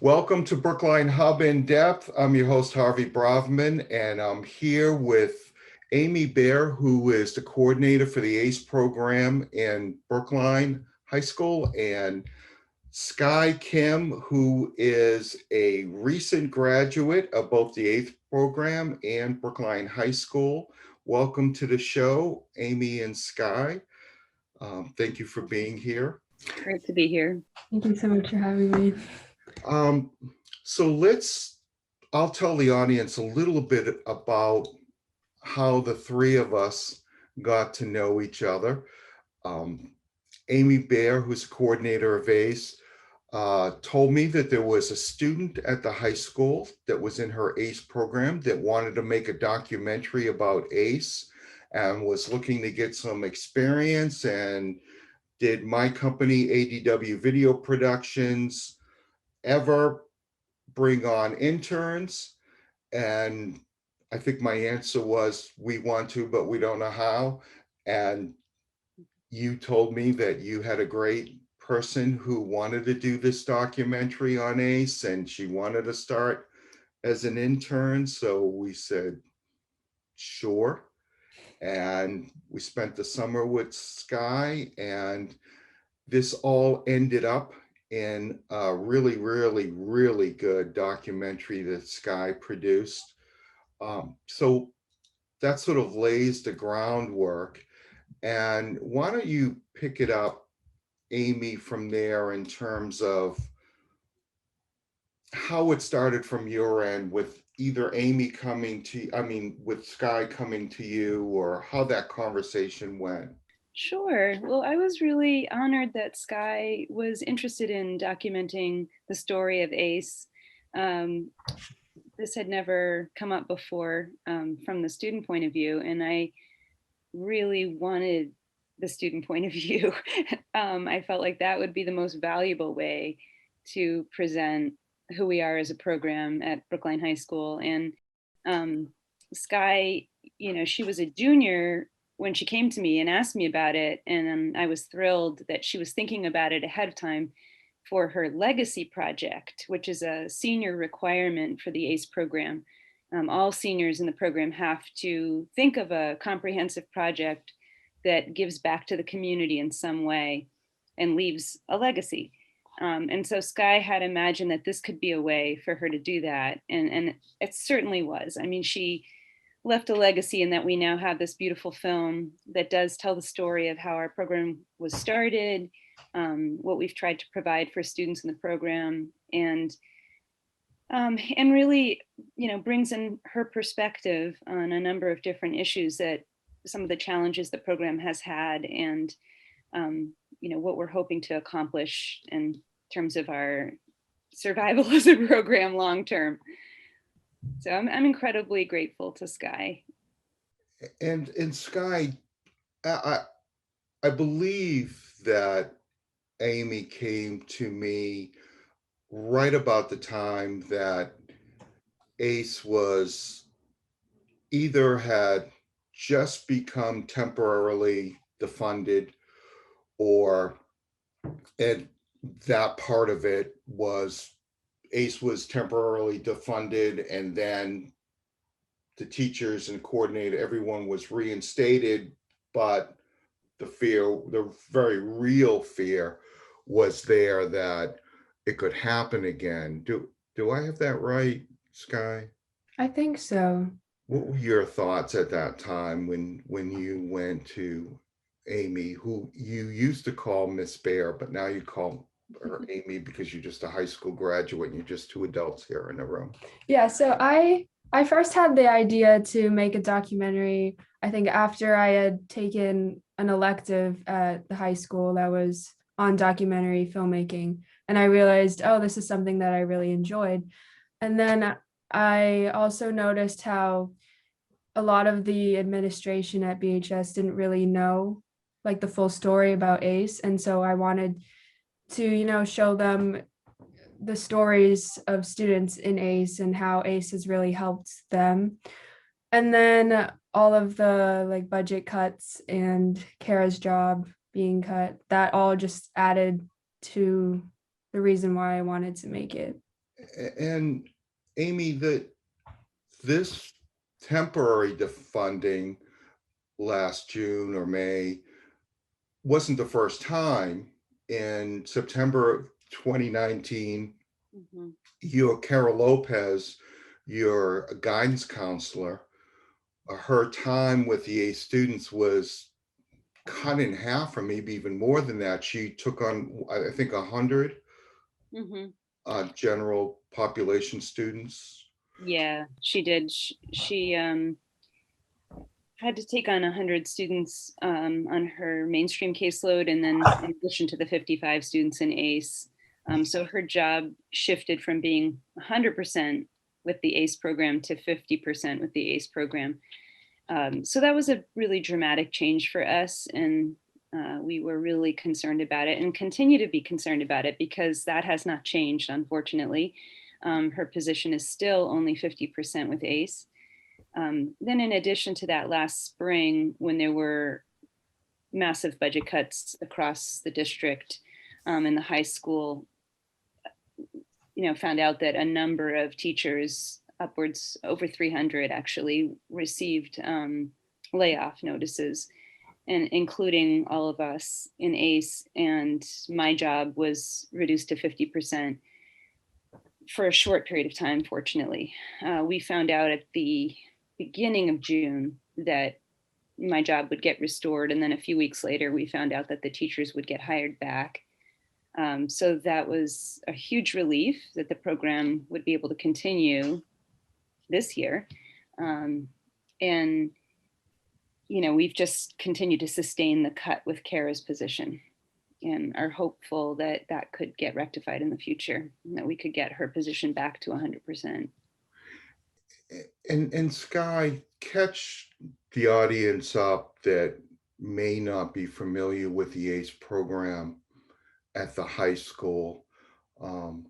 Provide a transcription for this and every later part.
Welcome to Brookline Hub In-Depth. I'm your host, Harvey Bravman, and I'm here with Amy Baer, who is the coordinator for the ACE program in Brookline High School, and Skye Kim, who is a recent graduate of both the ACE program and Brookline High School. Welcome to the show, Amy and Skye. Thank you for being here. Great to be here. Thank you so much for having me. So I'll tell the audience a little bit about how the three of us got to know each other. Amy Baer, who's a coordinator of ACE, told me that there was a student at the high school that was in her ACE program that wanted to make a documentary about ACE and was looking to get some experience, and did my company, ADW Video Productions, ever bring on interns? And I think my answer was, we want to, but we don't know how. And you told me that you had a great person who wanted to do this documentary on ACE, and she wanted to start as an intern. So we said, sure. And we spent the summer with Skye, and this all ended up in a really, really, really good documentary that Skye produced. So that sort of lays the groundwork. And why don't you pick it up, Amy, from there in terms of how it started from your end, with either Amy coming to, with Skye coming to you, or how that conversation went. Sure. Well, I was really honored that Skye was interested in documenting the story of ACE. This had never come up before from the student point of view, and I really wanted the student point of view. I felt like that would be the most valuable way to present who we are as a program at Brookline High School. And Skye, she was a junior when she came to me and asked me about it. And I was thrilled that she was thinking about it ahead of time for her legacy project, which is a senior requirement for the ACE program. All seniors in the program have to think of a comprehensive project that gives back to the community in some way and leaves a legacy. And so Skye had imagined that this could be a way for her to do that. And it certainly was. I mean, she left a legacy in that we now have this beautiful film that does tell the story of how our program was started, what we've tried to provide for students in the program, and really, brings in her perspective on a number of different issues, that some of the challenges the program has had, and what we're hoping to accomplish in terms of our survival as a program long term. So I'm incredibly grateful to Skye. And Skye, I believe that Amy came to me right about the time that ACE was either had just become temporarily defunded, and that part of it was ACE was temporarily defunded, and then the teachers and coordinator, everyone was reinstated, but the very real fear was there that it could happen again. Do I have that right, Skye? I think so. What were your thoughts at that time when you went to Amy, who you used to call Miss Baer, but now you call her Amy because you're just a high school graduate and you're just two adults here in the room? Yeah, so I first had the idea to make a documentary, I think, after I had taken an elective at the high school that was on documentary filmmaking. And I realized, oh, this is something that I really enjoyed. And then I also noticed how a lot of the administration at BHS didn't really know like the full story about ACE. And so I wanted to, show them the stories of students in ACE and how ACE has really helped them. And then all of the like budget cuts and Kara's job being cut, that all just added to the reason why I wanted to make it. And Amy, this temporary defunding last June or May wasn't the first time. In September of 2019, Mhm. your Carol Lopez, your guidance counselor, her time with the ACE students was cut in half, or maybe even more than that. She took on, I think, 100 Mhm. general population students. Yeah, she did. She had to take on 100 students on her mainstream caseload, and then in addition to the 55 students in ACE. So her job shifted from being 100% with the ACE program to 50% with the ACE program. So that was a really dramatic change for us, and we were really concerned about it and continue to be concerned about it because that has not changed, unfortunately. Her position is still only 50% with ACE. Then in addition to that, last spring, when there were massive budget cuts across the district and the high school, found out that a number of teachers, upwards over 300 actually, received layoff notices, and including all of us in ACE. And my job was reduced to 50% for a short period of time, fortunately. We found out at the beginning of June that my job would get restored. And then a few weeks later, we found out that the teachers would get hired back. So that was a huge relief that the program would be able to continue this year. And, we've just continued to sustain the cut with Kara's position and are hopeful that that could get rectified in the future, and that we could get her position back to 100%. And Skye, catch the audience up that may not be familiar with the ACE program at the high school. Um,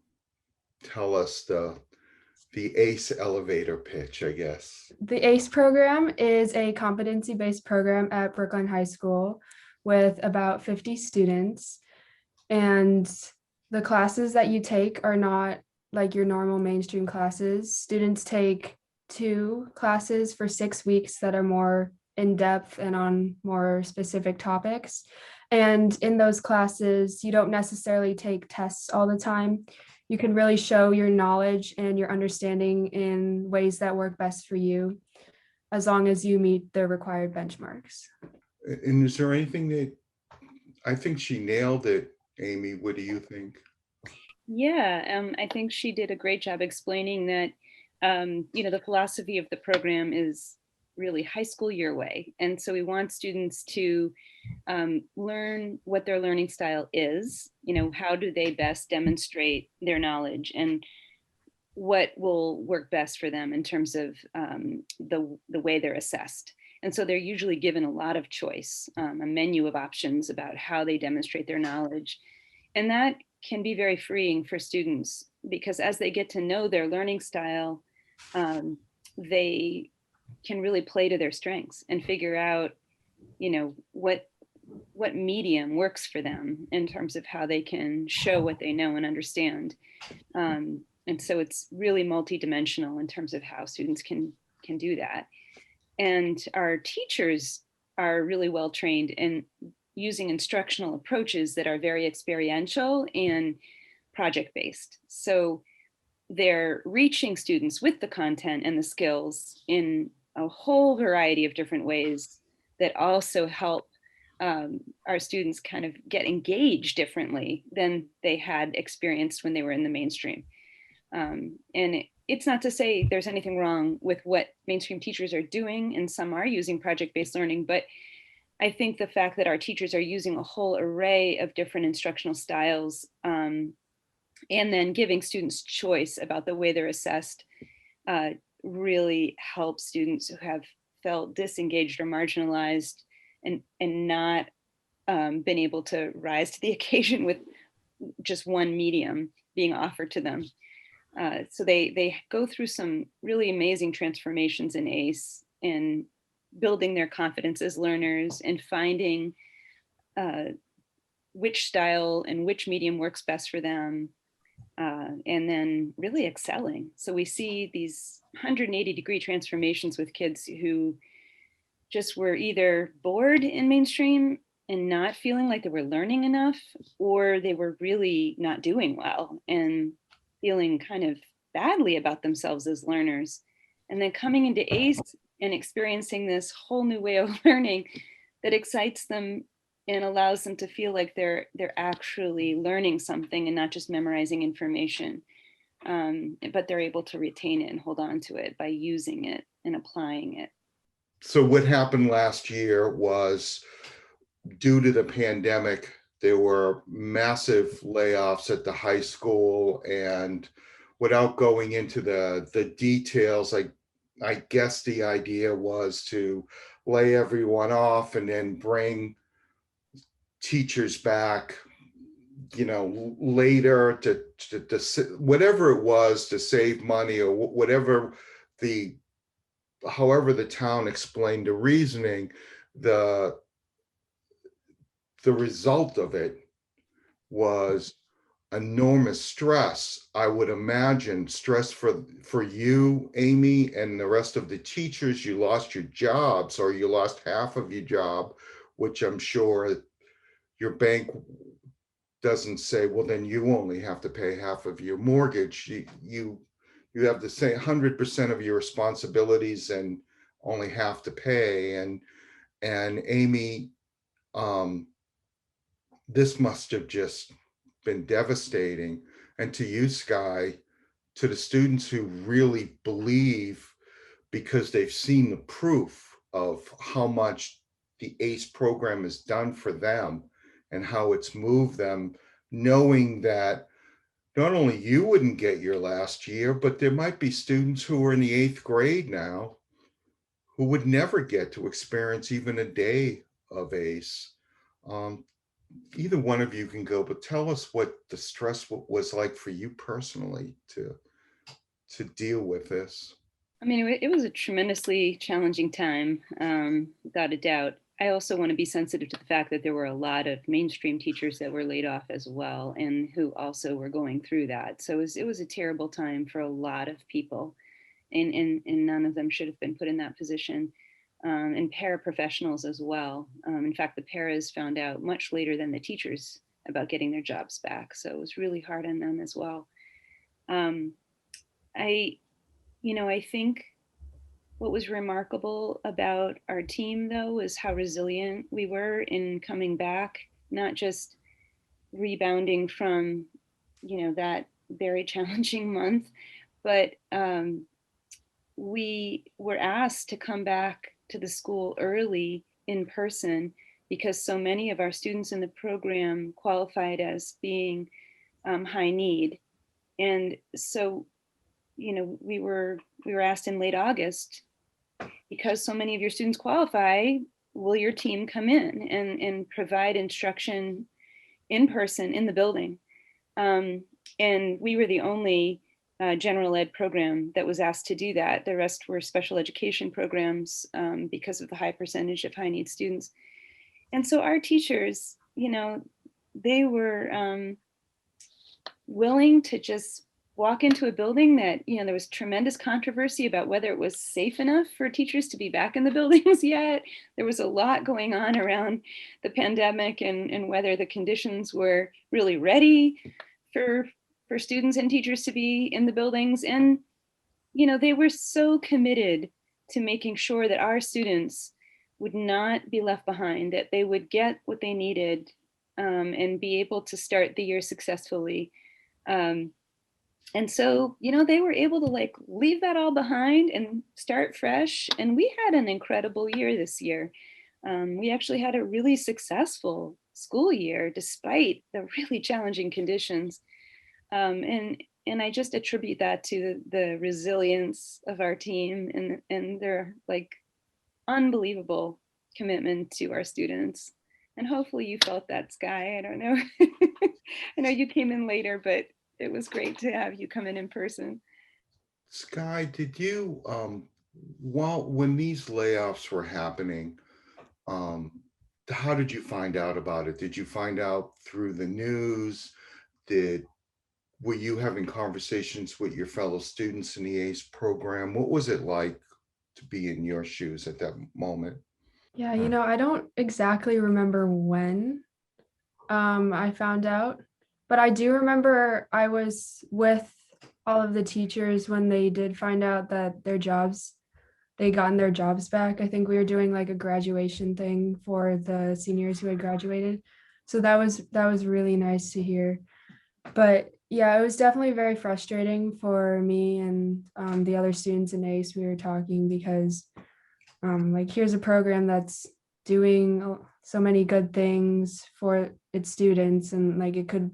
Tell us the ACE elevator pitch, I guess. The ACE program is a competency-based program at Brookline High School with about 50 students. And the classes that you take are not like your normal mainstream classes. Students take 2 classes for 6 weeks that are more in depth and on more specific topics. And in those classes, you don't necessarily take tests all the time. You can really show your knowledge and your understanding in ways that work best for you, as long as you meet the required benchmarks. And is there anything that, I think she nailed it, Amy? What do you think? Yeah, I think she did a great job explaining that, the philosophy of the program is really high school your way. And so we want students to learn what their learning style is, how do they best demonstrate their knowledge, and what will work best for them in terms of the way they're assessed. And so they're usually given a lot of choice, a menu of options about how they demonstrate their knowledge. And that can be very freeing for students, because as they get to know their learning style, they can really play to their strengths and figure out, what medium works for them in terms of how they can show what they know and understand. And so it's really multidimensional in terms of how students can do that. And our teachers are really well trained in using instructional approaches that are very experiential and project based. So they're reaching students with the content and the skills in a whole variety of different ways that also help our students kind of get engaged differently than they had experienced when they were in the mainstream. And it's not to say there's anything wrong with what mainstream teachers are doing, and some are using project-based learning, but I think the fact that our teachers are using a whole array of different instructional styles, and then giving students choice about the way they're assessed, really helps students who have felt disengaged or marginalized and not been able to rise to the occasion with just one medium being offered to them. So they go through some really amazing transformations in ACE, in building their confidence as learners and finding which style and which medium works best for them, and then really excelling. So we see these 180-degree transformations with kids who just were either bored in mainstream and not feeling like they were learning enough, or they were really not doing well and feeling kind of badly about themselves as learners. And then coming into ACE and experiencing this whole new way of learning that excites them and allows them to feel like they're actually learning something and not just memorizing information. But they're able to retain it and hold on to it by using it and applying it. So what happened last year was, due to the pandemic, there were massive layoffs at the high school, and without going into the details, I guess the idea was to lay everyone off and then bring teachers back, later to whatever it was, to save money, or whatever however the town explained the reasoning. The result of it was enormous stress. I would imagine stress for you, Amy, and the rest of the teachers. You lost your jobs, or you lost half of your job, which I'm sure your bank doesn't say, well, then you only have to pay half of your mortgage. You have the same 100% of your responsibilities and only have to pay. And Amy, this must have just been devastating. And to you, Skye, to the students who really believe, because they've seen the proof of how much the ACE program has done for them and how it's moved them, knowing that not only you wouldn't get your last year, but there might be students who are in the 8th grade now who would never get to experience even a day of ACE. Um, Either one of you can go, but tell us what the stress was like for you personally to deal with this. I mean, it was a tremendously challenging time, without a doubt. I also want to be sensitive to the fact that there were a lot of mainstream teachers that were laid off as well, and who also were going through that. So it was a terrible time for a lot of people, and none of them should have been put in that position. And paraprofessionals as well. In fact, the paras found out much later than the teachers about getting their jobs back. So it was really hard on them as well. I I think what was remarkable about our team, though, is how resilient we were in coming back, not just rebounding from, that very challenging month, but we were asked to come back to the school early in person because so many of our students in the program qualified as being high need. And so, we were asked in late August, because so many of your students qualify, will your team come in and provide instruction in person in the building? And we were the only general ed program that was asked to do that. The rest were special education programs, because of the high percentage of high need students. And so our teachers, they were willing to just walk into a building that, there was tremendous controversy about whether it was safe enough for teachers to be back in the buildings yet. There was a lot going on around the pandemic, and whether the conditions were really ready for students and teachers to be in the buildings. And, they were so committed to making sure that our students would not be left behind, that they would get what they needed, and be able to start the year successfully. And so, they were able to leave that all behind and start fresh. And we had an incredible year this year. We actually had a really successful school year despite the really challenging conditions. And I just attribute that to the resilience of our team and their unbelievable commitment to our students. And hopefully you felt that, Skye. I don't know. I know you came in later, but it was great to have you come in person. Skye, did you, when these layoffs were happening, um, how did you find out about it? Did you find out through the news? Did were you having conversations with your fellow students in the ACE program? What was it like to be in your shoes at that moment? Yeah, I don't exactly remember when I found out, but I do remember I was with all of the teachers when they did find out that they gotten their jobs back. I think we were doing like a graduation thing for the seniors who had graduated. So that was really nice to hear. But yeah, it was definitely very frustrating for me and the other students in ACE. We were talking because like here's a program that's doing so many good things for its students, and like it could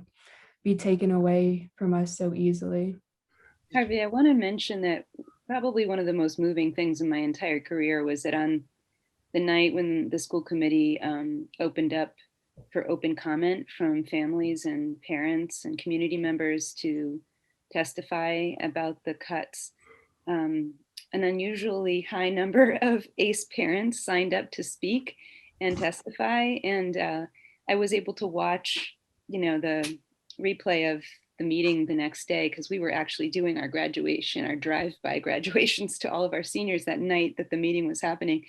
be taken away from us so easily. Harvey, I want to mention that probably one of the most moving things in my entire career was that on the night when the school committee opened up for open comment from families and parents and community members to testify about the cuts, an unusually high number of ACE parents signed up to speak and testify. And I was able to watch, the replay of the meeting the next day, because we were actually doing our graduation, our drive-by graduations to all of our seniors that night that the meeting was happening.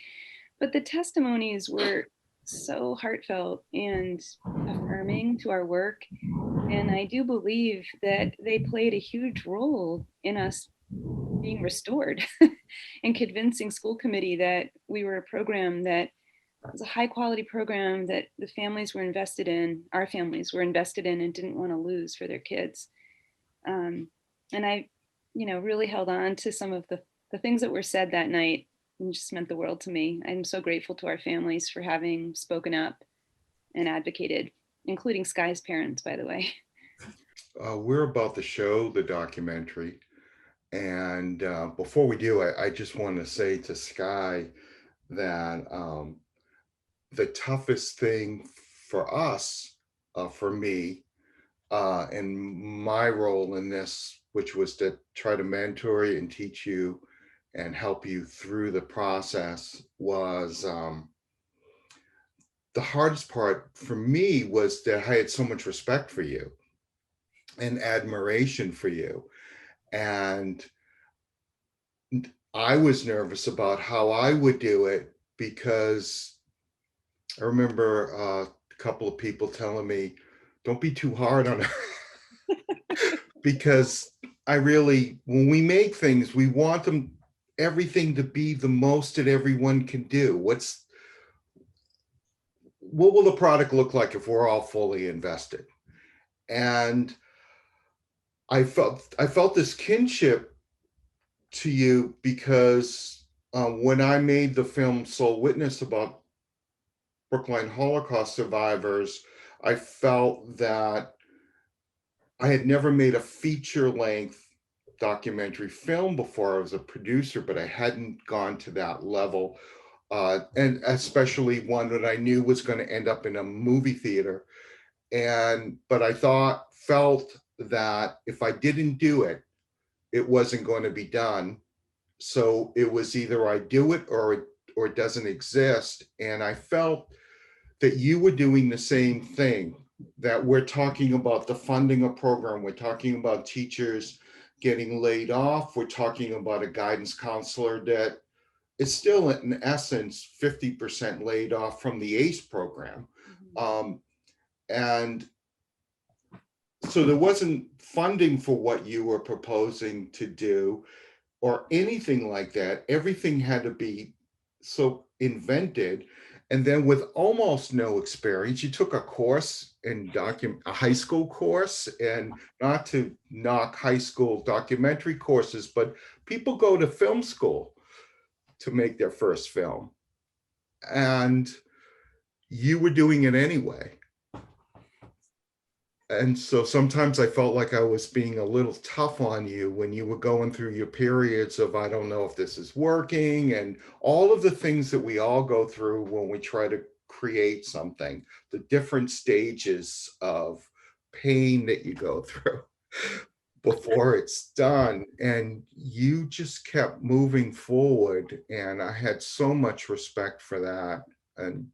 But the testimonies were so heartfelt and affirming to our work. And I do believe that they played a huge role in us being restored and convincing school committee that we were a program that was a high quality program that the families were invested in, our families were invested in and didn't want to lose for their kids. And I, really held on to some of the things that were said that night, and just meant the world to me. I'm so grateful to our families for having spoken up and advocated, including Skye's parents, by the way. We're about to show the documentary. And before we do, I just want to say to Skye that the toughest thing for us, for me, and my role in this, which was to try to mentor you and teach you and help you through the process, was the hardest part for me was that I had so much respect for you and admiration for you. And I was nervous about how I would do it because I remember a couple of people telling me, don't be too hard on her. Because when we make things, we want everything to be the most that everyone can do. What will the product look like if we're all fully invested? And I felt this kinship to you because when I made the film Soul Witness about Brookline Holocaust survivors, I felt that I had never made a feature-length documentary film before. I was a producer, but I hadn't gone to that level, and especially one that I knew was going to end up in a movie theater. But I felt that if I didn't do it, it wasn't going to be done. So it was either I do it or it doesn't exist. And I felt that you were doing the same thing, that we're talking about the funding a program, we're talking about teachers getting laid off, we're talking about a guidance counselor that is still in essence 50% laid off from the ACE program. And so there wasn't funding for what you were proposing to do or anything like that. Everything had to be so invented. And then with almost no experience, you took a course in a high school course, and not to knock high school documentary courses, but people go to film school to make their first film. And you were doing it anyway. And so sometimes I felt like I was being a little tough on you when you were going through your periods of, I don't know if this is working, and all of the things that we all go through when we try to create something, the different stages of pain that you go through before it's done. And you just kept moving forward. And I had so much respect for that. And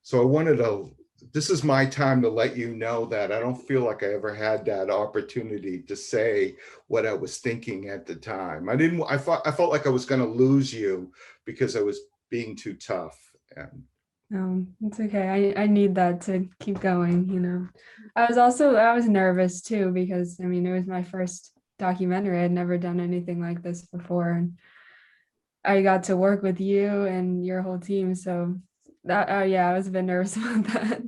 so I wanted to this is my time to let you know that I don't feel like I ever had that opportunity to say what I was thinking at the time. I felt like I was going to lose you because I was being too tough. And It's okay. I need that to keep going, you know. I was nervous too, because I mean, it was my first documentary. I'd never done anything like this before. And I got to work with you and your whole team. So that, yeah, I was a bit nervous about that.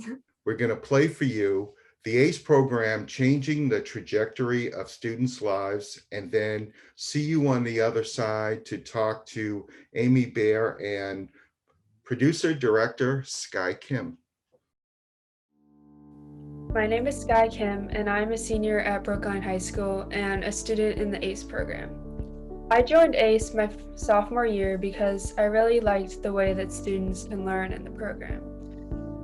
we're going to play for you the ACE program, changing the trajectory of students' lives, and then see you on the other side to talk to Amy Baer and producer director Skye Kim. My name is Skye Kim, and I'm a senior at Brookline High School and a student in the ACE program. I joined ACE my sophomore year because I really liked the way that students can learn in the program.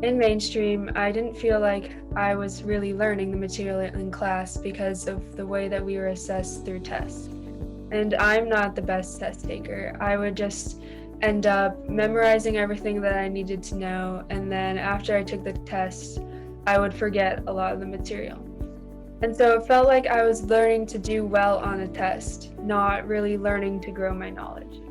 In mainstream, I didn't feel like I was really learning the material in class because of the way that we were assessed through tests. And I'm not the best test taker. I would just end up memorizing everything that I needed to know, and then after I took the test, I would forget a lot of the material. And so it felt like I was learning to do well on a test, not really learning to grow my knowledge.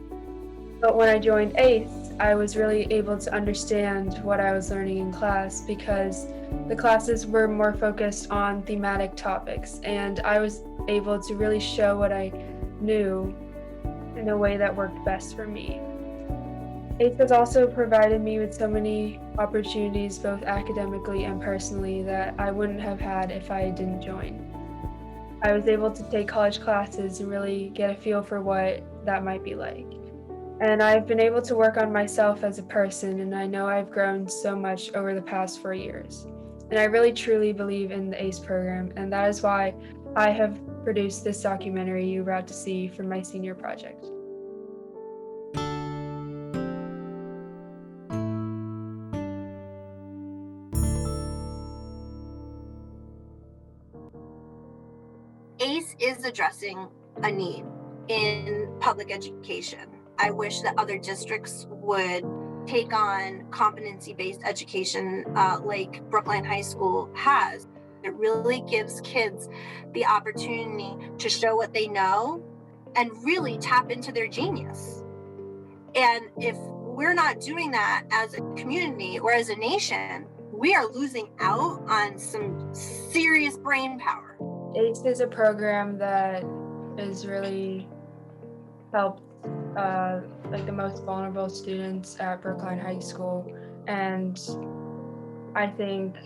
But when I joined ACE, I was really able to understand what I was learning in class because the classes were more focused on thematic topics, and I was able to really show what I knew in a way that worked best for me. ACE has also provided me with so many opportunities, both academically and personally, that I wouldn't have had if I didn't join. I was able to take college classes and really get a feel for what that might be like. And I've been able to work on myself as a person, and I know I've grown so much over the past 4 years. And I really truly believe in the ACE program, and that is why I have produced this documentary you're about to see for my senior project. ACE is addressing a need in public education. I wish that other districts would take on competency-based education like Brookline High School has. It really gives kids the opportunity to show what they know and really tap into their genius. And if we're not doing that as a community or as a nation, we are losing out on some serious brain power. ACE is a program that is really helped like the most vulnerable students at Brookline High School, and I think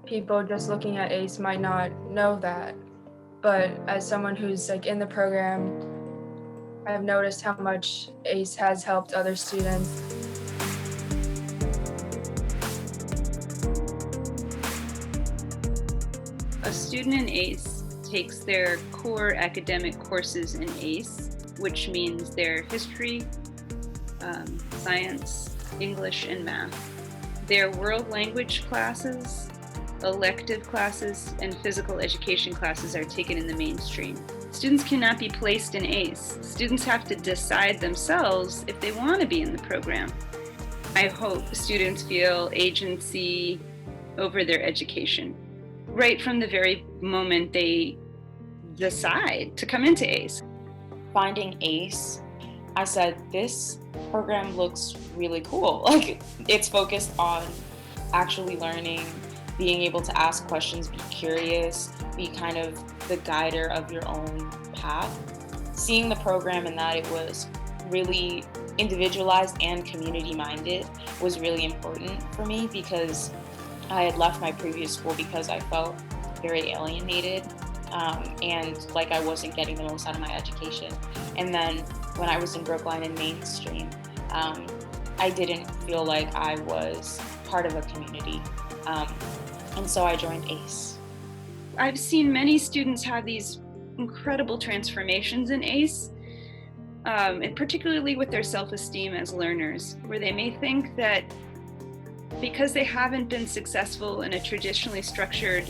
people just looking at ACE might not know that, but as someone who's like in the program, I've noticed how much ACE has helped other students. A student in ACE takes their core academic courses in ACE, which means their history, science, English, and math. Their world language classes, elective classes, and physical education classes are taken in the mainstream. Students cannot be placed in ACE. Students have to decide themselves if they want to be in the program. I hope students feel agency over their education right from the very moment they decide to come into ACE. Finding ACE, I said, this program looks really cool. Like, it's focused on actually learning, being able to ask questions, be curious, be kind of the guider of your own path. Seeing the program and that it was really individualized and community-minded was really important for me, because I had left my previous school because I felt very alienated and like I wasn't getting the most out of my education. And then when I was in Brookline and mainstream, I didn't feel like I was part of a community. And so I joined ACE. I've seen many students have these incredible transformations in ACE, and particularly with their self-esteem as learners, where they may think that because they haven't been successful in a traditionally structured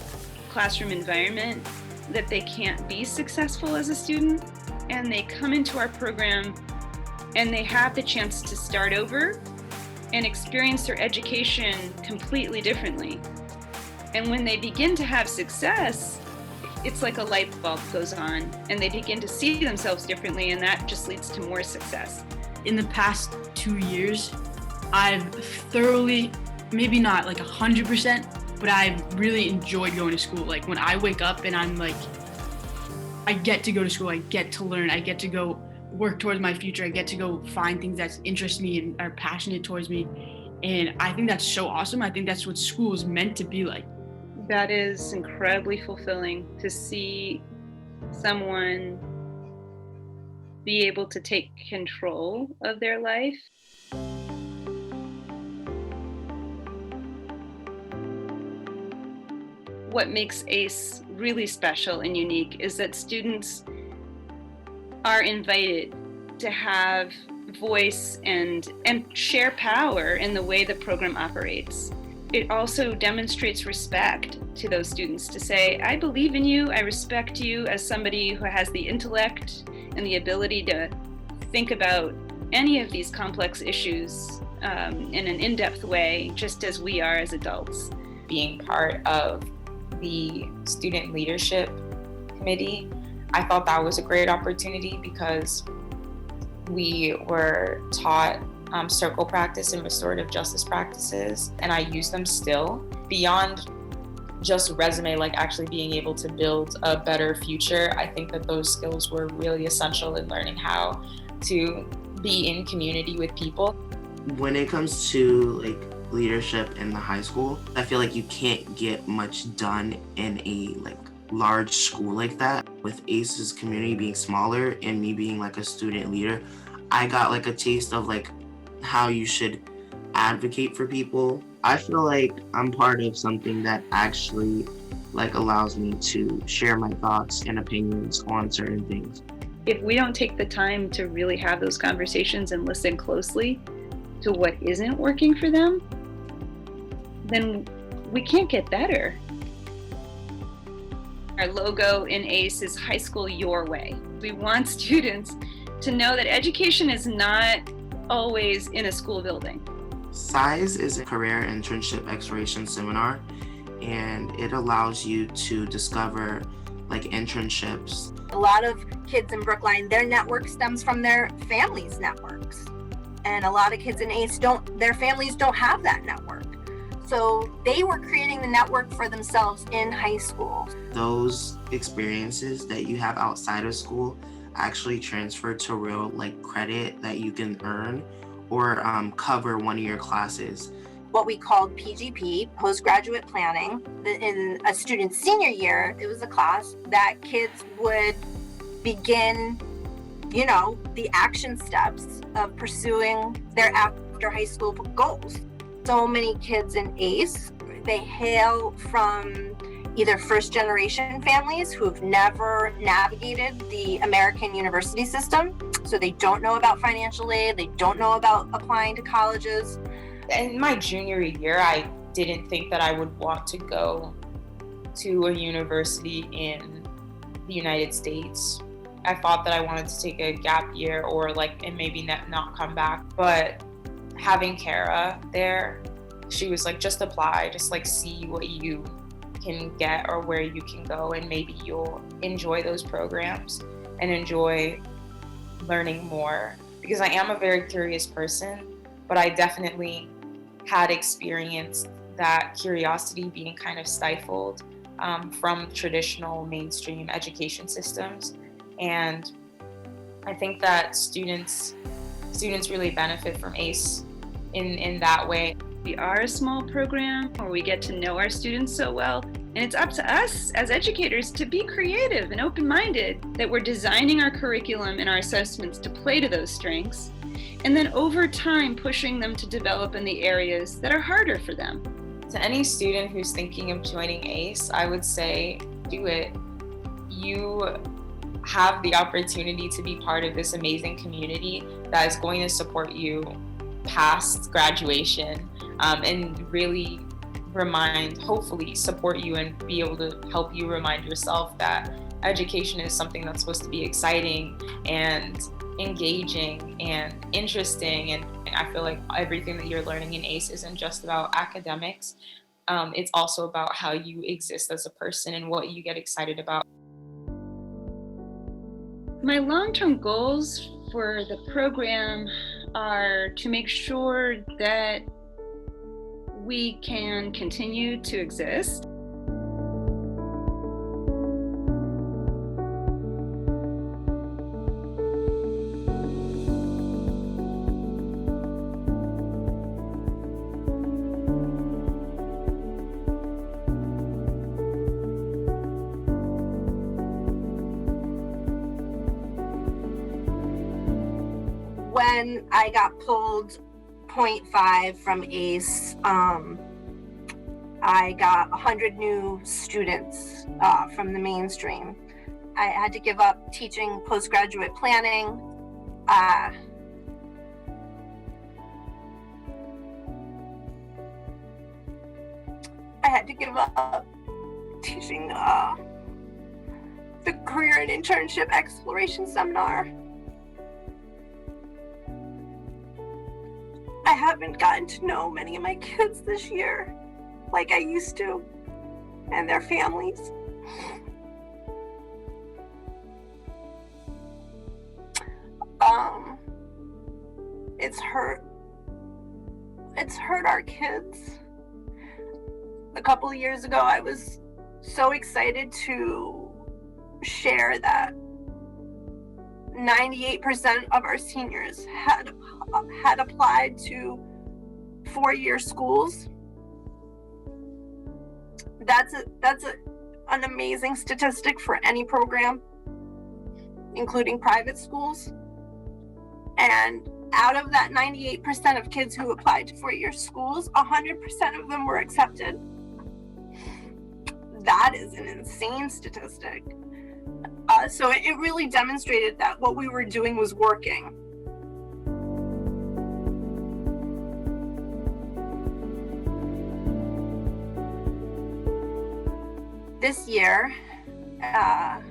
classroom environment, that they can't be successful as a student, and they come into our program and they have the chance to start over and experience their education completely differently. And when they begin to have success, it's like a light bulb goes on and they begin to see themselves differently, and that just leads to more success. In the past 2 years, I've thoroughly, maybe not like 100%, but I've really enjoyed going to school. Like when I wake up and I'm like, I get to go to school, I get to learn, I get to go work towards my future, I get to go find things that interest me and are passionate towards me. And I think that's so awesome. I think that's what school is meant to be like. That is incredibly fulfilling to see someone be able to take control of their life. What makes ACE really special and unique is that students are invited to have voice and share power in the way the program operates. It also demonstrates respect to those students to say, I believe in you, I respect you as somebody who has the intellect and the ability to think about any of these complex issues in an in-depth way, just as we are as adults. Being part of the student leadership committee, I thought that was a great opportunity because we were taught circle practice and restorative justice practices, and I use them still beyond just resume, like actually being able to build a better future. I think that those skills were really essential in learning how to be in community with people. When it comes to like leadership in the high school, I feel like you can't get much done in a like large school like that. With ACE's community being smaller and me being like a student leader, I got like a taste of like how you should advocate for people. I feel like I'm part of something that actually like allows me to share my thoughts and opinions on certain things. If we don't take the time to really have those conversations and listen closely to what isn't working for them, then we can't get better. Our logo in ACE is High School Your Way. We want students to know that education is not always in a school building. SIZE is a career internship exploration seminar, and it allows you to discover like internships. A lot of kids in Brookline, their network stems from their families' networks. And a lot of kids in ACE their families don't have that network. So they were creating the network for themselves in high school. Those experiences that you have outside of school actually transfer to real like credit that you can earn or cover one of your classes. What we called PGP, postgraduate planning. In a student's senior year, it was a class that kids would begin, the action steps of pursuing their after high school goals. So many kids in ACE, they hail from either first generation families who've never navigated the American university system. So they don't know about financial aid, they don't know about applying to colleges. In my junior year, I didn't think that I would want to go to a university in the United States. I thought that I wanted to take a gap year or and maybe not come back. But having Kara there, she was like, just apply, just see what you can get or where you can go, and maybe you'll enjoy those programs and enjoy learning more. Because I am a very curious person, but I definitely had experienced that curiosity being kind of stifled from traditional mainstream education systems. And I think that students really benefit from ACE in that way. We are a small program where we get to know our students so well, and it's up to us as educators to be creative and open-minded, that we're designing our curriculum and our assessments to play to those strengths, and then over time pushing them to develop in the areas that are harder for them. To any student who's thinking of joining ACE, I would say, do it. You have the opportunity to be part of this amazing community that is going to support you past graduation, and really hopefully support you and be able to help you remind yourself that education is something that's supposed to be exciting and engaging and interesting. And I feel like everything that you're learning in ACE isn't just about academics. It's also about how you exist as a person and what you get excited about. My long-term goals for the program are to make sure that we can continue to exist. When I got pulled 0.5 from ACE, I got 100 new students from the mainstream. I had to give up teaching postgraduate planning. I had to give up teaching the career and internship exploration seminar. I haven't gotten to know many of my kids this year like I used to, and their families. It's hurt our kids. A couple of years ago, I was so excited to share that 98% of our seniors had applied to 4-year schools. That's an amazing statistic for any program, including private schools. And out of that 98% of kids who applied to 4-year schools, 100% of them were accepted. That is an insane statistic. So it really demonstrated that what we were doing was working. This year, I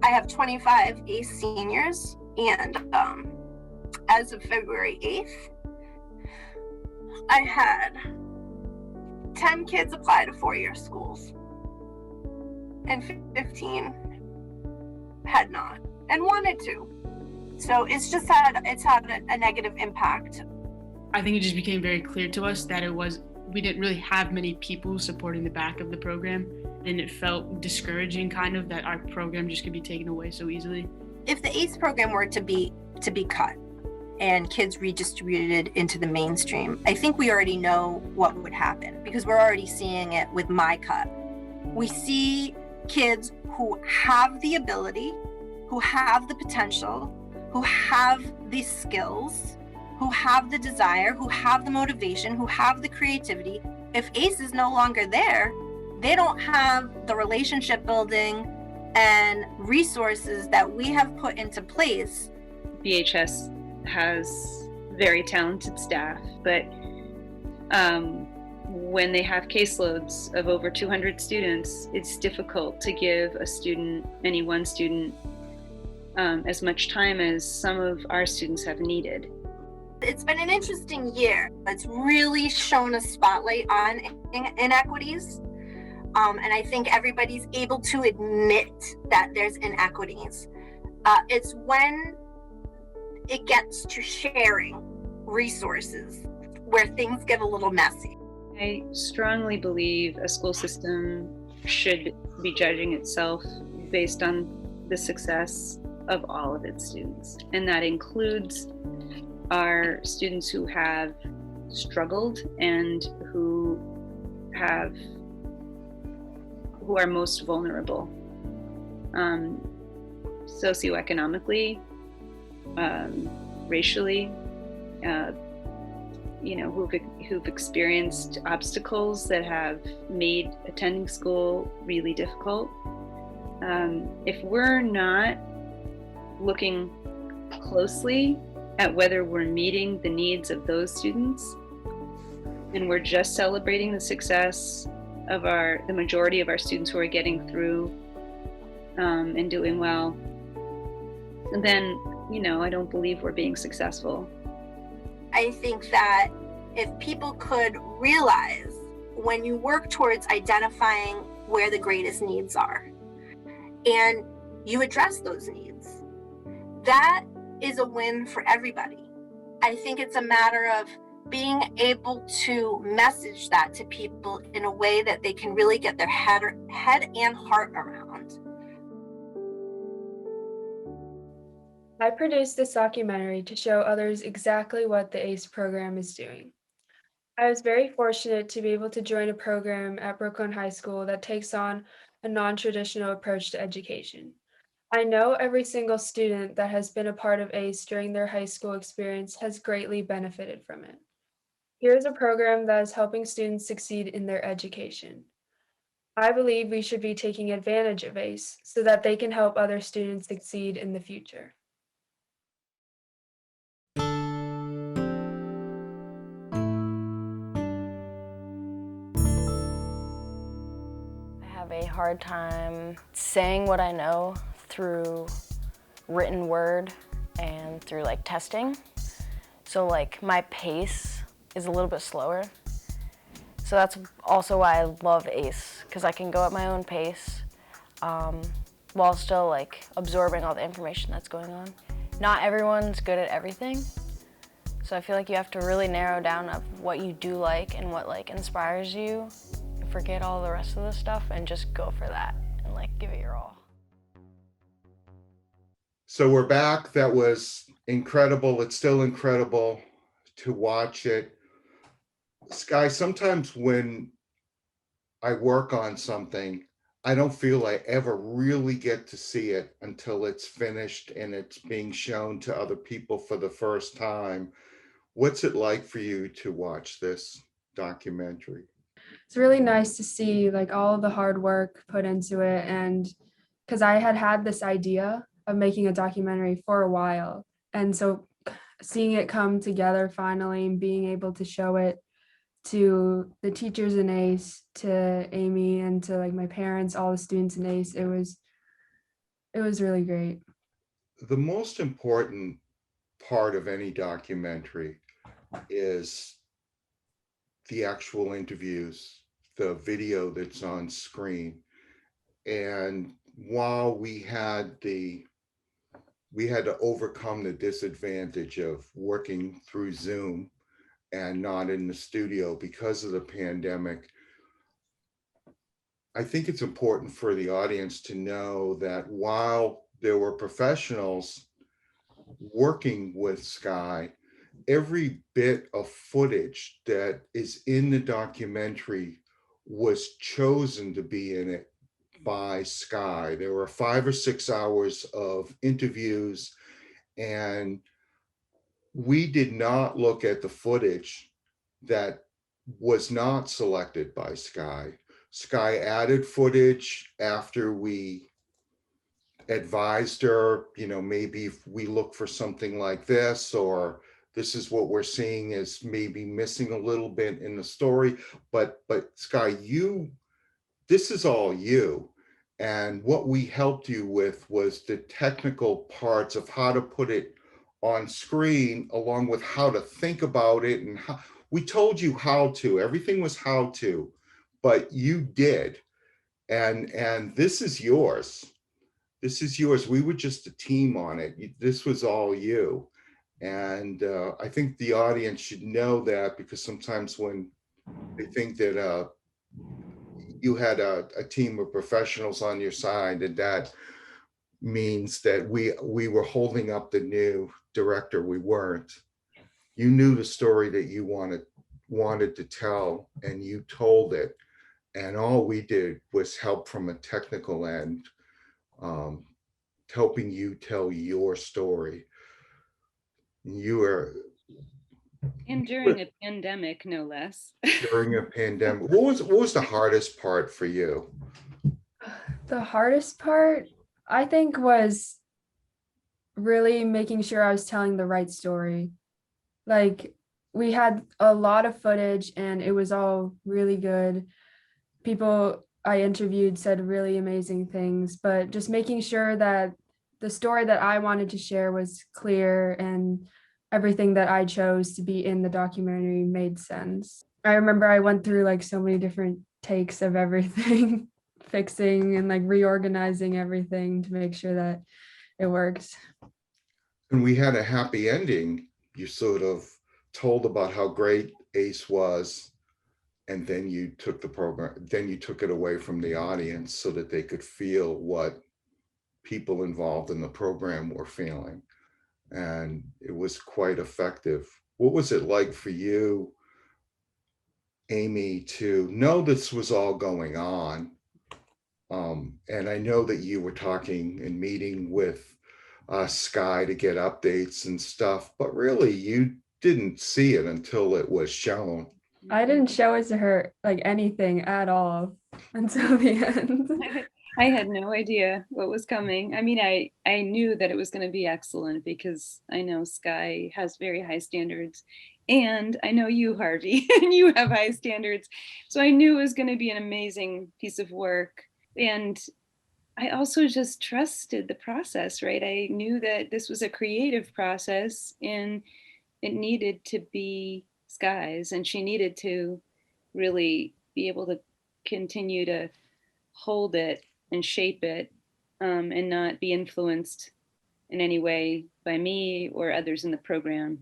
have 25 ACE seniors, and as of February 8th, I had 10 kids apply to 4-year schools, and 15 had not and wanted to. So it's had a negative impact. I think it just became very clear to us that we didn't really have many people supporting the back of the program, and it felt discouraging kind of that our program just could be taken away so easily. If the ACE program were to be cut and kids redistributed into the mainstream, I think we already know what would happen, because we're already seeing it with my cut. We see kids who have the ability, who have the potential, who have the skills, who have the desire, who have the motivation, who have the creativity. If ACE is no longer there, they don't have the relationship building and resources that we have put into place. BHS has very talented staff, but when they have caseloads of over 200 students, it's difficult to give any one student, as much time as some of our students have needed. It's been an interesting year. It's really shown a spotlight on inequities. And I think everybody's able to admit that there's inequities. It's when it gets to sharing resources where things get a little messy. I strongly believe a school system should be judging itself based on the success of all of its students. And that includes our students who have struggled and who are most vulnerable, socioeconomically, racially, who've experienced obstacles that have made attending school really difficult. If we're not looking closely at whether we're meeting the needs of those students, and we're just celebrating the success of the majority of our students who are getting through and doing well, then I don't believe we're being successful. I think that if people could realize when you work towards identifying where the greatest needs are and you address those needs, that is a win for everybody. I think it's a matter of being able to message that to people in a way that they can really get their head and heart around. I produced this documentary to show others exactly what the ACE program is doing. I was very fortunate to be able to join a program at Brookline High School that takes on a non-traditional approach to education. I know every single student that has been a part of ACE during their high school experience has greatly benefited from it. Here's a program that is helping students succeed in their education. I believe we should be taking advantage of ACE so that they can help other students succeed in the future. I have a hard time saying what I know through written word and through like testing. So like my pace is a little bit slower. So that's also why I love ACE, because I can go at my own pace while still like absorbing all the information that's going on. Not everyone's good at everything. So I feel like you have to really narrow down of what you do like and what like inspires you. Forget all the rest of the stuff and just go for that and like give it your all. So we're back. That was incredible. It's still incredible to watch it. Skye, sometimes when I work on something, I don't feel I ever really get to see it until it's finished and it's being shown to other people for the first time. What's it like for you to watch this documentary? It's really nice to see like all of the hard work put into it, and because I had this idea of making a documentary for a while, and so seeing it come together finally and being able to show it to the teachers in ACE, to Amy, and to like my parents, all the students in ACE, it was really great. The most important part of any documentary is the actual interviews, the video that's on screen. And while we had to overcome the disadvantage of working through Zoom and not in the studio because of the pandemic, I think it's important for the audience to know that while there were professionals working with Skye, every bit of footage that is in the documentary was chosen to be in it by Skye. There were 5 or 6 hours of interviews, and we did not look at the footage that was not selected by Skye. Skye added footage after we advised her, maybe if we look for something like this, or this is what we're seeing is maybe missing a little bit in the story. But Skye, this is all you. And what we helped you with was the technical parts of how to put it on screen, along with how to think about it. And how we told you how to, everything was how to, but you did. And this is yours. This is yours. We were just a team on it. This was all you. And I think the audience should know that, because sometimes when they think that you had a team of professionals on your side, and that means that we were holding up the new director. We weren't. You knew the story that you wanted to tell, and you told it. And all we did was help from a technical end, helping you tell your story. And during a pandemic, no less. During a pandemic. What was the hardest part for you? The hardest part, I think, was really making sure I was telling the right story. Like, we had a lot of footage and it was all really good. People I interviewed said really amazing things, but just making sure that the story that I wanted to share was clear and everything that I chose to be in the documentary made sense. I remember I went through like so many different takes of everything, fixing and like reorganizing everything to make sure that it worked. And we had a happy ending. You sort of told about how great ACE was, and then you took the program, then you took it away from the audience so that they could feel what people involved in the program were feeling. And it was quite effective. What was it like for you, Amy, to know this was all going on? And I know that you were talking and meeting with Skye to get updates and stuff, but really you didn't see it until it was shown. I didn't show it to her like anything at all until the end. I had no idea what was coming. I mean, I knew that it was going to be excellent because I know Skye has very high standards, and I know you, Harvey, and you have high standards. So I knew it was going to be an amazing piece of work. And I also just trusted the process, right? I knew that this was a creative process and it needed to be Skye's, and she needed to really be able to continue to hold it and shape it, and not be influenced in any way by me or others in the program.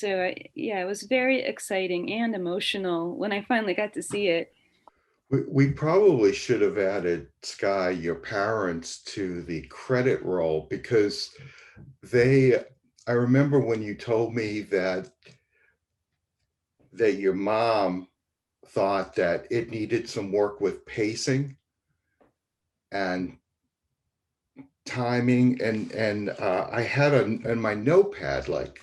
Yeah, it was very exciting and emotional when I finally got to see it. We probably should have added, Skye, your parents to the credit roll, because I remember when you told me that your mom thought that it needed some work with pacing and timing, and I had in my notepad, like,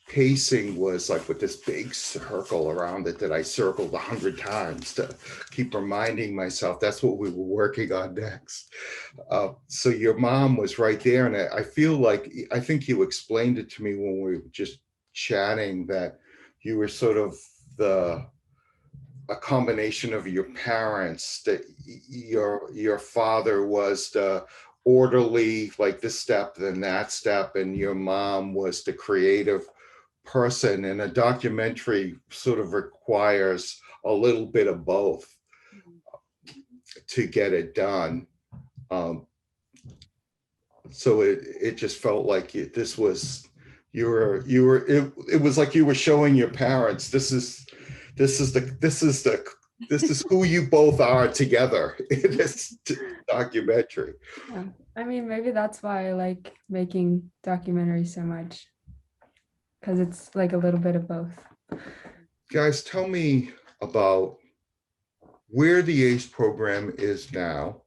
pacing was like with this big circle around it that I circled 100 times to keep reminding myself that's what we were working on next. So your mom was right there, and I feel like, I think you explained it to me when we were just chatting, that you were sort of a combination of your parents, that your father was the orderly, like this step, then that step, and your mom was the creative person. And a documentary sort of requires a little bit of both to get it done. So it just felt like this was, it was like you were showing your parents, this is who you both are together in this documentary. Yeah. I mean, maybe that's why I like making documentaries so much, because it's like a little bit of both. Guys, tell me about where the ACE program is now.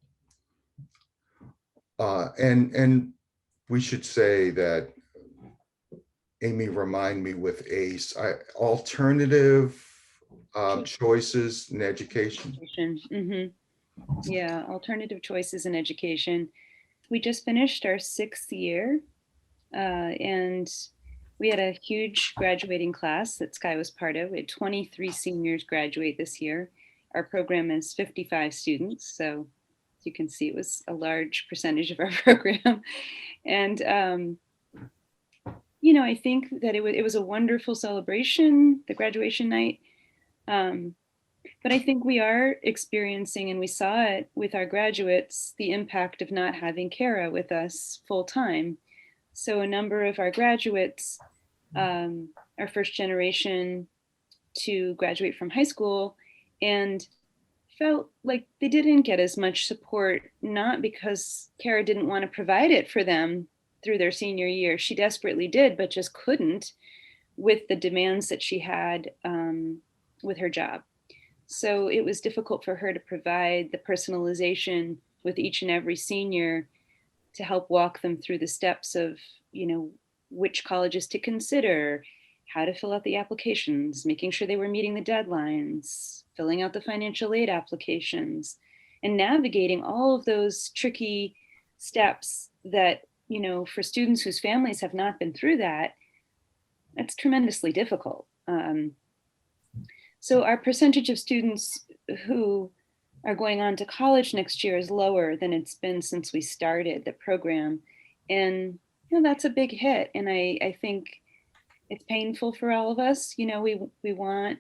And we should say that, Amy, remind me, with ACE, alternative choices in education. Mm-hmm. Yeah, alternative choices in education. We just finished our 6th year, and we had a huge graduating class that Skye was part of. We had 23 seniors graduate this year. Our program is 55 students, so as you can see, it was a large percentage of our program. And I think that it was a wonderful celebration, the graduation night. But I think we are experiencing, and we saw it with our graduates, the impact of not having Kara with us full time. So a number of our graduates are first generation to graduate from high school, and felt like they didn't get as much support, not because Kara didn't want to provide it for them through their senior year. She desperately did, but just couldn't with the demands that she had with her job. So it was difficult for her to provide the personalization with each and every senior to help walk them through the steps of, which colleges to consider, how to fill out the applications, making sure they were meeting the deadlines, filling out the financial aid applications, and navigating all of those tricky steps that, for students whose families have not been through that, that's tremendously difficult. So our percentage of students who are going on to college next year is lower than it's been since we started the program. And that's a big hit. And I think it's painful for all of us. We want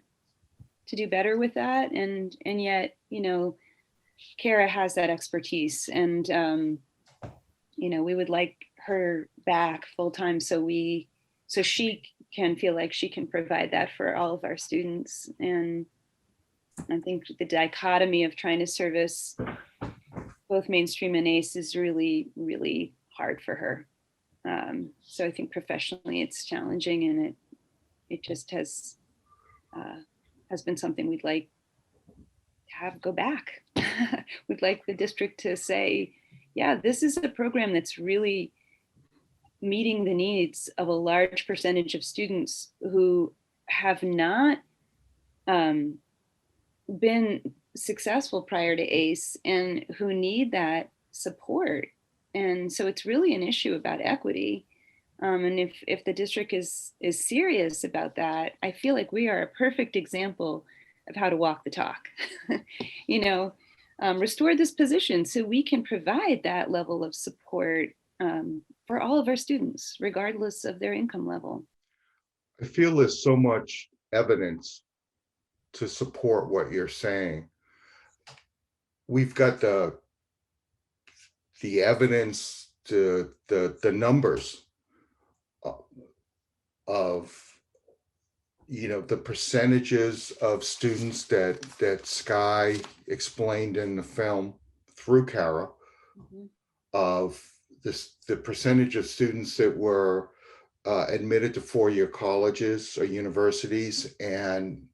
to do better with that. And yet, Kara has that expertise, and, we would like her back full time so she can feel like she can provide that for all of our students. And I think the dichotomy of trying to service both mainstream and ACE is really, really hard for her. So I think professionally it's challenging, and it just has been something we'd like to have go back. We'd like the district to say, yeah, this is a program that's really meeting the needs of a large percentage of students who have not been successful prior to ACE and who need that support. And so it's really an issue about equity. And if the district is serious about that, I feel like we are a perfect example of how to walk the talk. Restore this position so we can provide that level of support for all of our students, regardless of their income level. I feel there's so much evidence to support what you're saying. We've got the evidence, the numbers of the percentages of students that Skye explained in the film through Kara, of the percentage of students that were admitted to four-year colleges or universities, and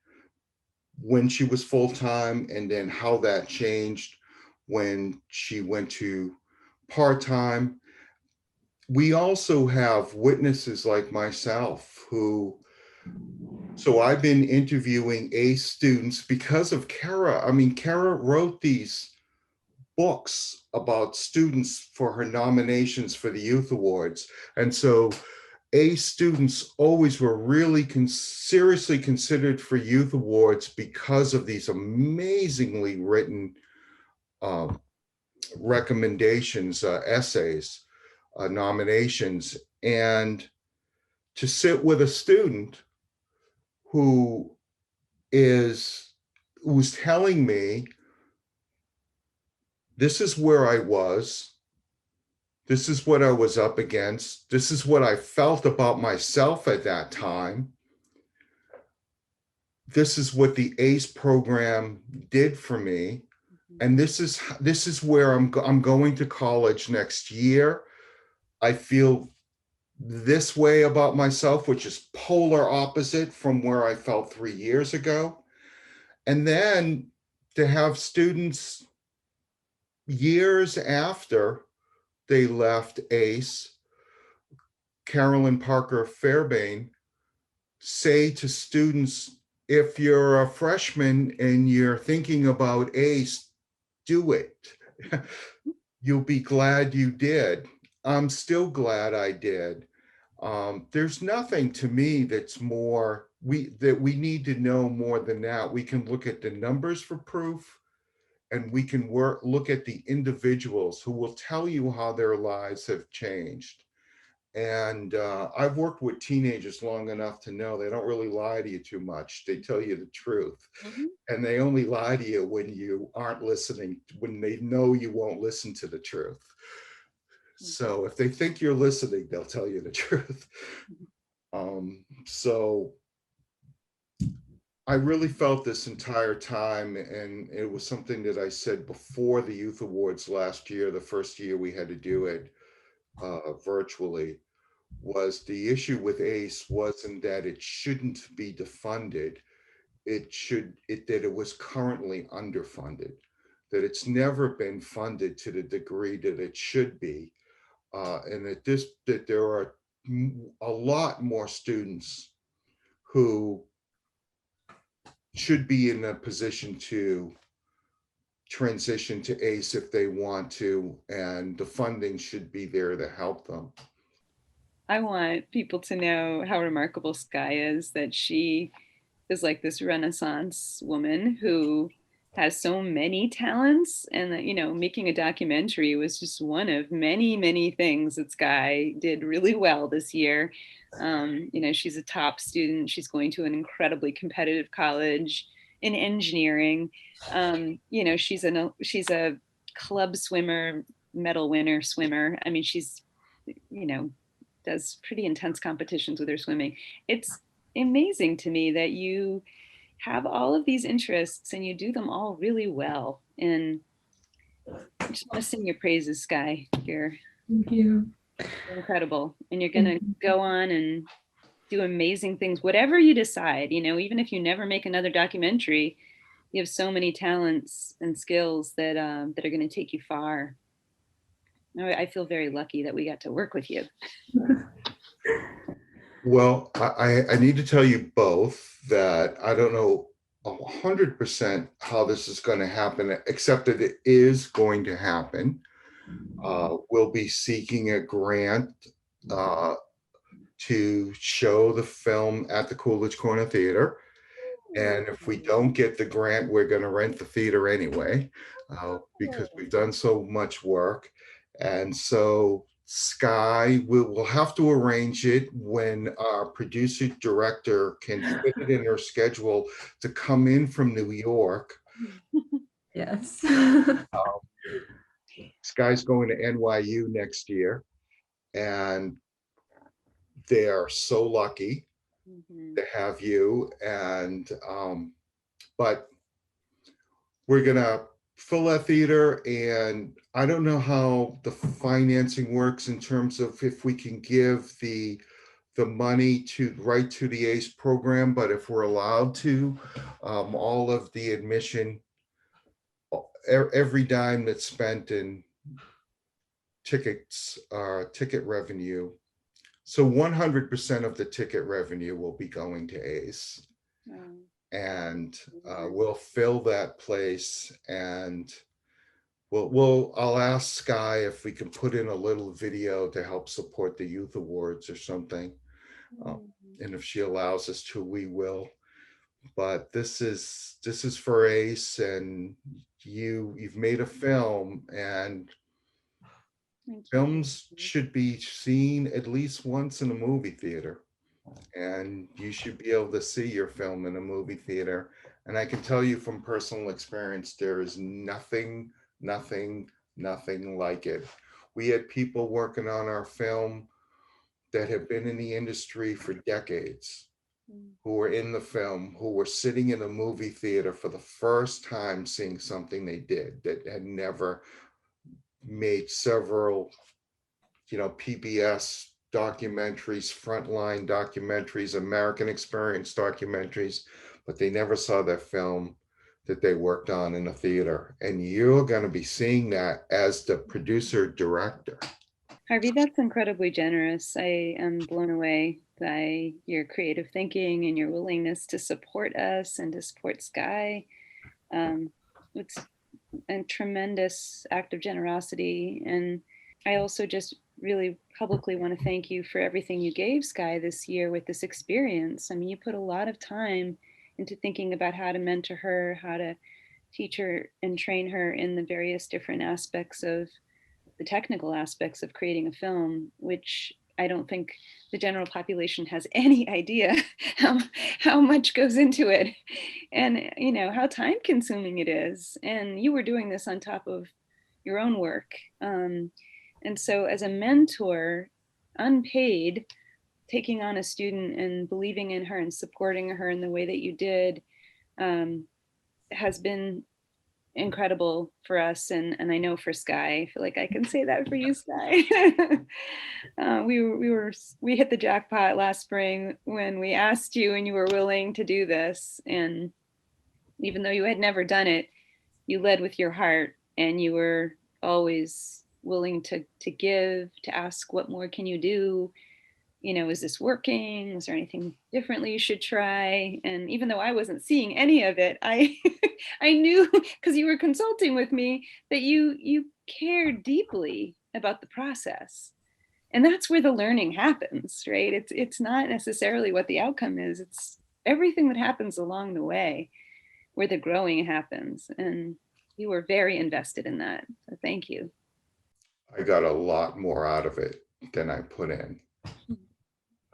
when she was full-time, and then how that changed when she went to part-time. We also have witnesses like myself so I've been interviewing ACE students because of Kara. I mean, Kara wrote these books about students for her nominations for the Youth Awards. And so ACE students always were really seriously considered for Youth Awards because of these amazingly written recommendations, essays, nominations. And to sit with a student who's telling me, this is where I was, this is what I was up against, this is what I felt about myself at that time, this is what the ACE program did for me, and this is where I'm going to college next year. I feel this way about myself, which is polar opposite from where I felt 3 years ago. And then to have students years after they left ACE, Carolyn Parker Fairbairn, say to students, if you're a freshman and you're thinking about ACE, do it. You'll be glad you did. I'm still glad I did. There's nothing to me that's more, that we need to know more than that. We can look at the numbers for proof, and we can look at the individuals who will tell you how their lives have changed. And I've worked with teenagers long enough to know they don't really lie to you too much. They tell you the truth. And they only lie to you when you aren't listening, when they know you won't listen to the truth. So if they think you're listening, they'll tell you the truth. So I really felt this entire time, and it was something that I said before the Youth Awards last year, the first year we had to do it virtually, was the issue with ACE wasn't that it shouldn't be defunded. That it was currently underfunded, that it's never been funded to the degree that it should be. And that there are a lot more students who should be in a position to transition to ACE if they want to, and the funding should be there to help them. I want people to know how remarkable Skye is, that she is like this Renaissance woman who has so many talents, and that, you know, making a documentary was just one of many, many things that Skye did really well this year. You know, she's a top student. She's going to an incredibly competitive college in engineering. You know, she's a club swimmer, medal winner swimmer. I mean, she's, you know, does pretty intense competitions with her swimming. It's amazing to me that you have all of these interests and you do them all really well. And I just want to sing your praises, Skye. You're Thank you. incredible. And you're going to go on and do amazing things, whatever you decide, you know, even if you never make another documentary, you have so many talents and skills that, that are going to take you far. I feel very lucky that we got to work with you. Well, I need to tell you both that I don't know 100% how this is going to happen, except that it is going to happen. We'll be seeking a grant to show the film at the Coolidge Corner Theater. And if we don't get the grant, we're going to rent the theater anyway, because we've done so much work. And so Skye, we'll have to arrange it when our producer director can fit it in her schedule to come in from New York. Yes. Skye's going to NYU next year, and they are so lucky to have you. And but we're gonna fill that theater, and I don't know how the financing works in terms of if we can give the money to right to the ACE program, but if we're allowed to, all of the admission, every dime that's spent in tickets, ticket revenue. So 100% of the ticket revenue will be going to ACE. And we'll fill that place, and I'll ask Skye if we can put in a little video to help support the youth awards or something. And if she allows us to, we will. But this is for ACE, and you've made a film, and films should be seen at least once in a movie theater, and you should be able to see your film in a movie theater. And I can tell you from personal experience, there is nothing like it. We had people working on our film that have been in the industry for decades, who were in the film, who were sitting in a movie theater for the first time seeing something they did that had never made several, you know, PBS documentaries, Frontline documentaries, American Experience documentaries, but they never saw their film that they worked on in a theater. And you're going to be seeing that as the producer director. Harvey, that's incredibly generous. I am blown away by your creative thinking and your willingness to support us and to support Skye. It's a tremendous act of generosity. And I also just really publicly want to thank you for everything you gave Skye this year with this experience. I mean, you put a lot of time into thinking about how to mentor her, how to teach her and train her in the various different aspects of the technical aspects of creating a film, which I don't think the general population has any idea how much goes into it, and you know how time consuming it is. And you were doing this on top of your own work. And so as a mentor, unpaid, taking on a student and believing in her and supporting her in the way that you did has been incredible for us, and I know for Skye. I feel like I can say that for you, Skye. We hit the jackpot last spring when we asked you and you were willing to do this. And even though you had never done it, you led with your heart, and you were always willing to give, to ask, what more can you do? You know, is this working? Is there anything differently you should try? And even though I wasn't seeing any of it, I knew, because you were consulting with me, that you cared deeply about the process. And that's where the learning happens, right? It's not necessarily what the outcome is. It's everything that happens along the way. where the growing happens. And you were very invested in that. So thank you. I got a lot more out of it than I put in.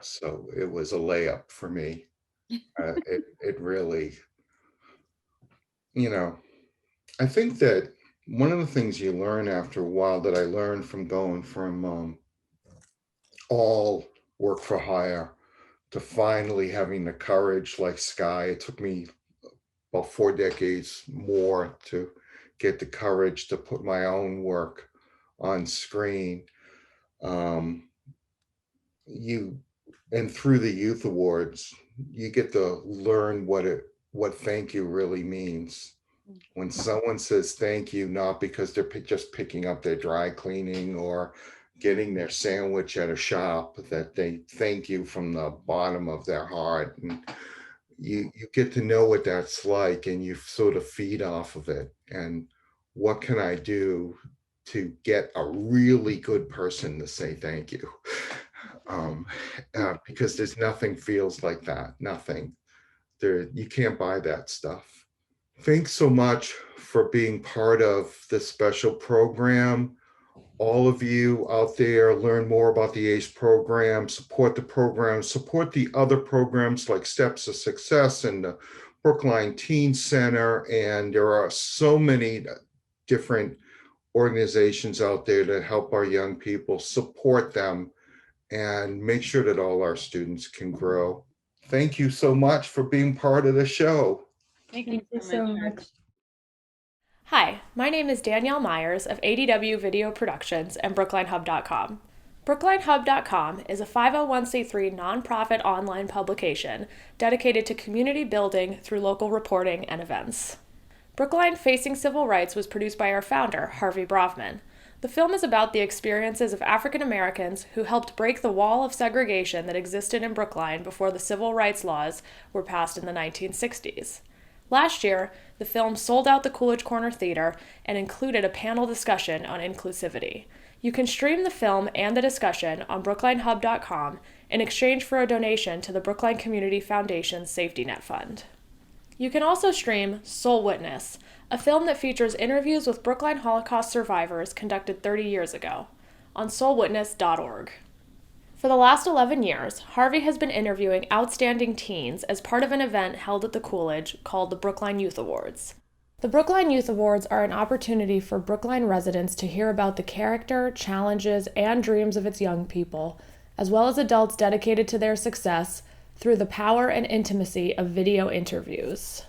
So it was a layup for me. It really, I think that one of the things you learn after a while, that I learned from going from all work for hire to finally having the courage like Skye. It took me about 4 decades more to get the courage to put my own work on screen. And through the youth awards, you get to learn what thank you really means. When someone says thank you, not because they're just picking up their dry cleaning or getting their sandwich at a shop, that they thank you from the bottom of their heart. And you get to know what that's like, and you sort of feed off of it. And what can I do to get a really good person to say thank you? Because there's nothing feels like that. Nothing. You can't buy that stuff. Thanks so much for being part of this special program. All of you out there, learn more about the ACE program, support the program, support the other programs like Steps of Success and the Brookline Teen Center. And there are so many different organizations out there that help our young people. Support them and make sure that all our students can grow. Thank you so much for being part of the show. Thank Thank you so much. Hi, my name is Danielle Myers of ADW Video Productions and BrooklineHub.com. BrooklineHub.com is a 501c3 nonprofit online publication dedicated to community building through local reporting and events. Brookline Facing Civil Rights was produced by our founder, Harvey Bravman. The film is about the experiences of African Americans who helped break the wall of segregation that existed in Brookline before the civil rights laws were passed in the 1960s. Last year, the film sold out the Coolidge Corner Theater and included a panel discussion on inclusivity. You can stream the film and the discussion on BrooklineHub.com in exchange for a donation to the Brookline Community Foundation's Safety Net Fund. You can also stream Soul Witness, a film that features interviews with Brookline Holocaust survivors conducted 30 years ago, on soulwitness.org. For the last 11 years, Harvey has been interviewing outstanding teens as part of an event held at the Coolidge called the Brookline Youth Awards. The Brookline Youth Awards are an opportunity for Brookline residents to hear about the character, challenges, and dreams of its young people, as well as adults dedicated to their success through the power and intimacy of video interviews.